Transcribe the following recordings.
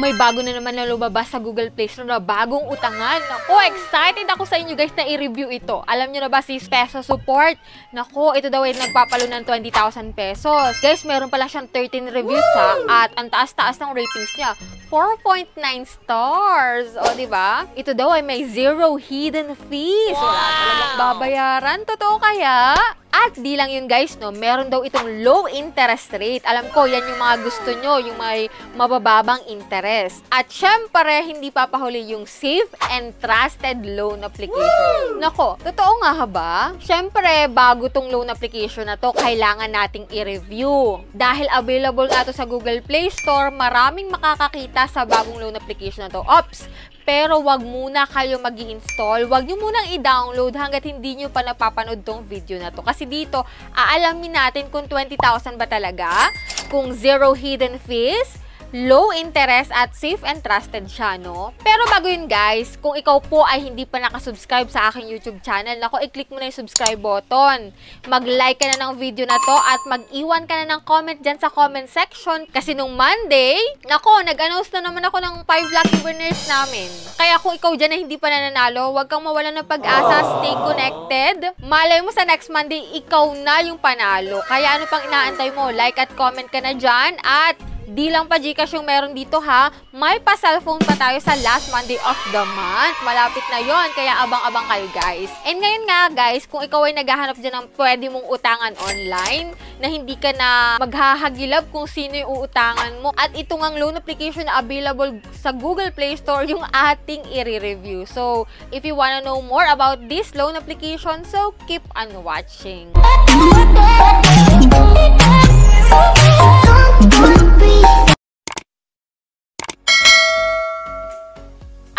May bago na naman na lumabas sa Google Play Store na bagong utangan. Naku, excited ako sa inyo guys na i-review ito. Alam nyo na ba si Peso Support? Naku, ito daw ay nagpapalo ng 20,000 pesos. Guys, meron pala siyang 13 reviews ha, at ang taas-taas ng ratings niya. 4.9 stars. O, diba? Ito daw ay may zero hidden fees. Wala talagang babayaran. Totoo kaya? At di lang yun guys, no, meron daw itong low interest rate. Alam ko, yan yung mga gusto nyo, yung may mabababang interest. At syempre, hindi papahuli yung safe and trusted loan application. Nako, totoo nga ba? Syempre, bago tong loan application na to, kailangan nating i-review. Dahil available na to sa Google Play Store, maraming makakakita sa bagong loan application na to. Ops! Pero wag muna kayo mag-i-install. Wag nyo munang i-download hanggat hindi nyo pa napapanood tong video na to. Kasi dito, aalamin natin kung 20,000 ba talaga, kung zero hidden fees, low interest at safe and trusted siya, no? Pero bago yun guys, kung ikaw po ay hindi pa nakasubscribe sa aking YouTube channel, nako, i-click mo na yung subscribe button. Mag-like ka na ng video na to at mag-iwan ka na ng comment dyan sa comment section. Kasi nung Monday, nako, nag-announce na naman ako ng 5 lucky winners namin. Kaya kung ikaw dyan na hindi pa nananalo, huwag kang mawalan ng pag-asa, stay connected. Malay mo sa next Monday, ikaw na yung panalo. Kaya ano pang inaantay mo? Like at comment ka na dyan at di lang pa Gcash yung meron dito ha. May pa cellphone pa tayo sa last Monday of the month. Malapit na yon, kaya abang-abang kayo guys. And ngayon nga guys, kung ikaw ay naghahanap dyan ng pwede mong utangan online, na hindi ka na maghahagilap kung sino yung uutangan mo. At ito ngang loan application na available sa Google Play Store yung ating i-review. So, if you wanna know more about this loan application, so keep on watching.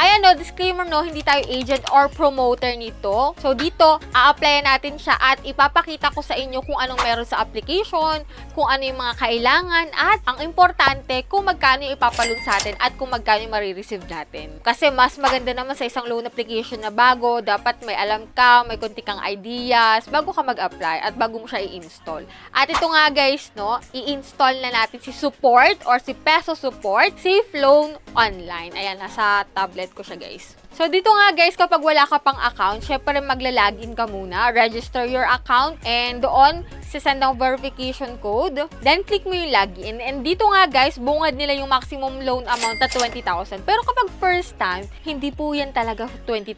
Ayan no, disclaimer no, hindi tayo agent or promoter nito. So dito, a-applyan natin siya at ipapakita ko sa inyo kung anong meron sa application, kung ano yung mga kailangan, at ang importante, kung magkano yung ipapalun sa atin at kung magkano yung marireceive natin. Kasi mas maganda naman sa isang loan application na bago, dapat may alam ka, may konti kang ideas, bago ka mag-apply at bago mo siya i-install. At ito nga guys, no, i-install na natin si Support or si Peso Support Safe Loan Online. Ayan, nasa tablet ko siya guys. So dito nga guys, kapag wala ka pang account, syempre magla-login ka muna, register your account, and doon sisend ang verification code, then click mo yung login. And dito nga guys, bungad nila yung maximum loan amount na 20,000. Pero kapag first time, hindi po yan talaga 20,000.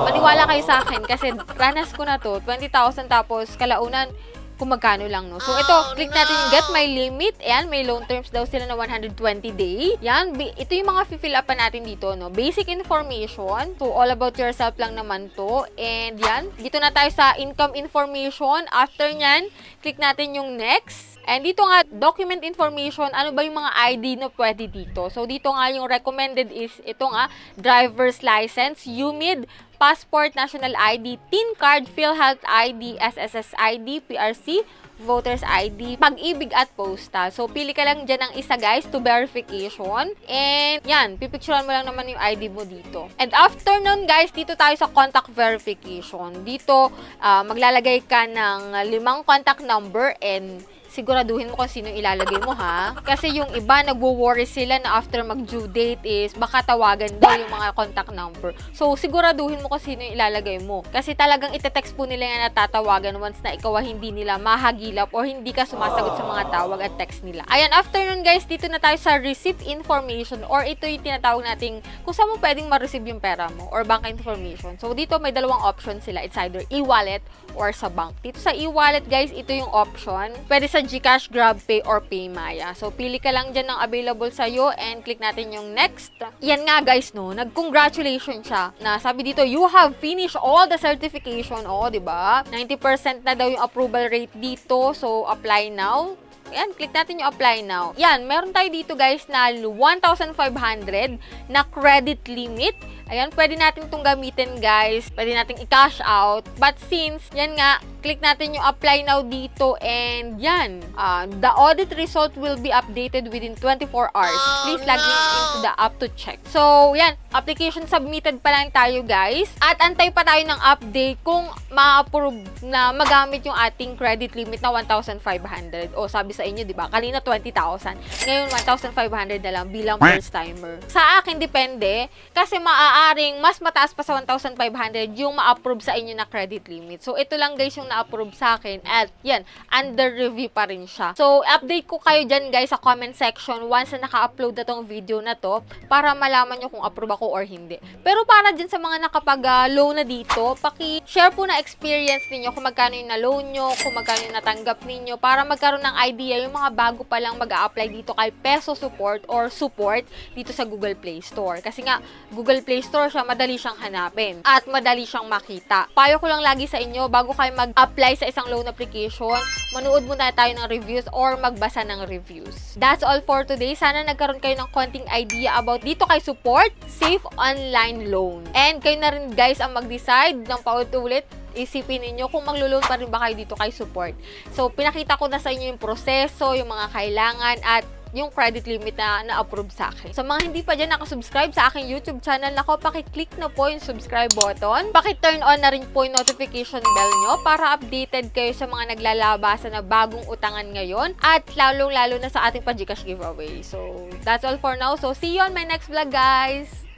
Maniwala kayo sa akin kasi ranas ko na to, 20,000 tapos kalaunan kung magkano lang, no? So, ito, click natin yung get my limit. Ayan, may loan terms daw sila na 120 day. Yan, ito yung mga fill up pa natin dito, no? Basic information. So, all about yourself lang naman to. And yan, dito na tayo sa income information. After nyan, click natin yung next. And dito nga, document information, ano ba yung mga ID na pwede dito? So, dito nga yung recommended is, ito nga, driver's license, UMID, passport, national ID, TIN card, PhilHealth ID, SSS ID, PRC, Voters ID, Pag-ibig at Postal. So, pili ka lang dyan ng isa guys to verification. And yan, pipicturean mo lang naman yung ID mo dito. And after nun guys, dito tayo sa contact verification. Dito, maglalagay ka ng 5 contact number and siguraduhin mo kung sino ilalagay mo ha. Kasi yung iba, nagwo-worry sila na after mag-due date is baka tawagan daw yung mga contact number. So, siguraduhin mo kung sino ilalagay mo. Kasi talagang ite-text po nila yan at tatawagan once na ikaw hindi nila mahagilap or hindi ka sumasagot sa mga tawag at text nila. Ayan, after nun guys, dito na tayo sa receipt information or ito yung tinatawag nating kung saan mo pwedeng ma-receive yung pera mo or bank information. So, dito may dalawang option sila. It's either e-wallet or sa bank. Dito sa e-wallet guys, ito yung option. Pwede sa Gcash, GrabPay, or PayMaya. So, pili ka lang dyan ng available sa'yo and click natin yung next. Yan nga guys, no? Nag-congratulations siya na sabi dito, you have finished all the certification. O, diba? 90% na daw yung approval rate dito. So, apply now. Yan, click natin yung apply now. Yan, meron tayo dito guys na 1,500 na credit limit Ayan, pwede natin itong gamitin, guys. Pwede natin i-cash out. But since, yan nga, click natin yung apply now dito and yan. The audit result will be updated within 24 hours. Please log into the app to check. So, yan. Application submitted pa lang tayo, guys. At antay pa tayo ng update kung ma-approve na magamit yung ating credit limit na 1,500. O, sabi sa inyo, di ba? Kanina 20,000. Ngayon, 1,500 na lang bilang first timer. Sa akin, depende. Kasi maaaring mas mataas pa sa 1,500 yung ma-approve sa inyo na credit limit. So, ito lang, guys, yung na-approve sa akin. At, yan, under review pa rin siya. So, update ko kayo dyan, guys, sa comment section once na naka-upload na tong video na to para malaman nyo kung approve ako or hindi. Pero para dyan sa mga nakapag-loan na dito, paki-share po na experience ninyo kung magkano yung na-loan nyo, kung magkano yung natanggap ninyo, para magkaroon ng idea yung mga bago pa lang mag-a-apply dito kay Peso Support or support dito sa Google Play Store. Kasi nga, Google Play Store siya, madali siyang hanapin at madali siyang makita. Payo ko lang lagi sa inyo, bago kayo mag-apply sa isang loan application, manood muna tayo ng reviews or magbasa ng reviews. That's all for today. Sana nagkaroon kayo ng konting idea about dito kay Support Safe Online Loan. And kayo na rin, guys, ang mag-decide ng paulit-ulit. Isipin ninyo kung maglo-loan pa rin ba kayo dito kay Support. So, pinakita ko na sa inyo yung proseso, yung mga kailangan, at yung credit limit na na-approve sa akin. So, mga hindi pa dyan nakasubscribe sa aking YouTube channel, nako, pakiclick na po yung subscribe button. Paki-turn on na rin po yung notification bell nyo para updated kayo sa mga naglalabasan na bagong utangan ngayon at lalong-lalo na sa ating pa-Gcash giveaway. So, that's all for now. So, see you on my next vlog, guys!